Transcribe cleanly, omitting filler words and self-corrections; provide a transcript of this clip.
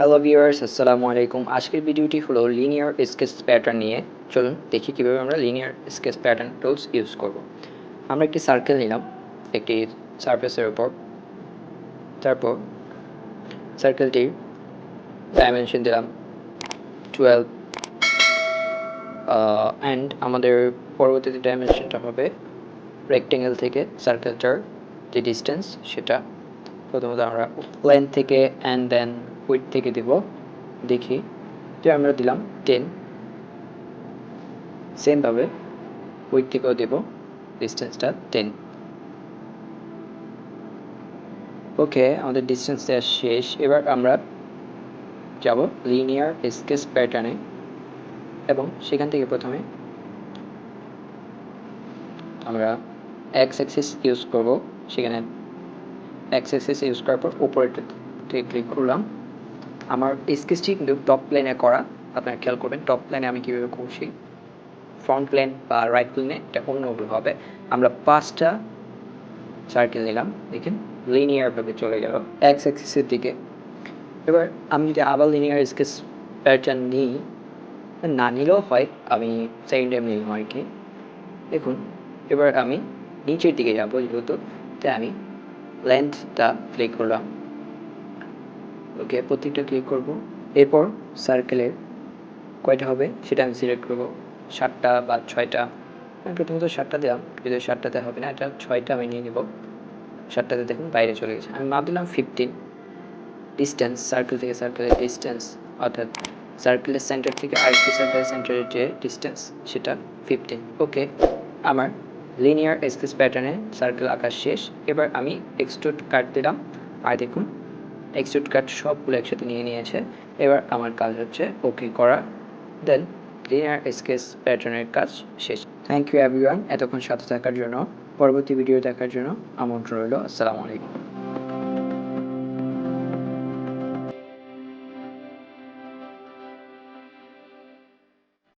Hello viewers, আসসালামু আলাইকুম। আজকের ভিডিওটি হলো লিনিয়ার স্কেচ প্যাটার্ন নিয়ে। চলুন দেখি কীভাবে আমরা linear sketch pattern tools use করব। আমরা একটি সার্কেল নিলাম একটি সারফেসের উপর। তারপর সার্কেলটির ডাইমেনশন দিলাম 12 অ্যান্ড আমাদের পরবর্তীতে ডাইমেনশনটা হবে রেক্টেঙ্গেল থেকে সার্কেলটার যে ডিস্টেন্স সেটা প্রথমত আমরা লেন্থ থেকে অ্যান্ড দেন উইডথ থেকে দেব। দেখি যে আমরা দিলাম 10, সেমভাবে উইডথ থেকেও দেব ডিস্টেন্সটা 10। ওকে, আমাদের ডিস্টেন্স দেওয়া শেষ। এবার আমরা যাব লিনিয়ার স্কেচ প্যাটার্নে এবং সেখান থেকে প্রথমে আমরা এক্স অ্যাক্সিস ইউজ করব। সেখানে এক্স অ্যাক্সিস ইউজ করার পর উপরেতে ক্লিক করলাম। আমার স্কেচটি কিন্তু টপ প্লেনে করা, আপনারা খেয়াল করবেন টপ প্লেনে আমি কীভাবে করছি। ফ্রন্ট প্লেন বা রাইট প্লেনে এটা অন্যভাবে হবে। আমরা 5টা সার্কেল নিলাম, দেখেন লিনিয়ারভাবে চলে গেল এক্স অ্যাক্সিসের দিকে। এবার আমি যদি আবার লিনিয়ার স্কেচ প্যাটার্ন নিই, না নিলেও হয়, আমি সেকেন্ড টাইম নিলাম আর কি। দেখুন এবার আমি নিচের দিকে যাবো, যেহেতু তাই আমি লেন্থটা ক্লিক করলাম। ওকে, প্রত্যেকটা ক্লিক করব। এরপর সার্কেলের কয়টা হবে সেটা আমি সিলেক্ট করবো, 7টা বা 6টা। আমি প্রথমত 7টা দিলাম, যদি 7টাতে হবে না, এটা 6টা আমি নিয়ে নেব। 7টাতে দেখুন বাইরে চলে গেছে। আমি মাপ দিলাম 15। ডিস্টেন্স সার্কেল থেকে সার্কেলের ডিস্টেন্স, অর্থাৎ সার্কেলের সেন্টার থেকে আরেকটি সার্কেলের সেন্টারের যে ডিস্টেন্স সেটা 15। ওকে, আমার লিনিয়ার স্কেচ প্যাটার্নে সার্কেল আঁকা শেষ। এবার আমি এক্সট্রুড কাট দিলাম, আর দেখুন এক্সট্রুড কাট সবগুলো একসাথে নিয়ে নিয়েছে। এবার আমার কাজ হচ্ছে ওকে করা, দেন লিনিয়ার স্কেচ প্যাটার্নের কাজ শেষ। থ্যাংক ইউ এভরিওয়ান এতক্ষণ সাথে থাকার জন্য। পরবর্তী ভিডিও দেখার জন্য আমন্ত্রণ রইল। আসসালামু আলাইকুম।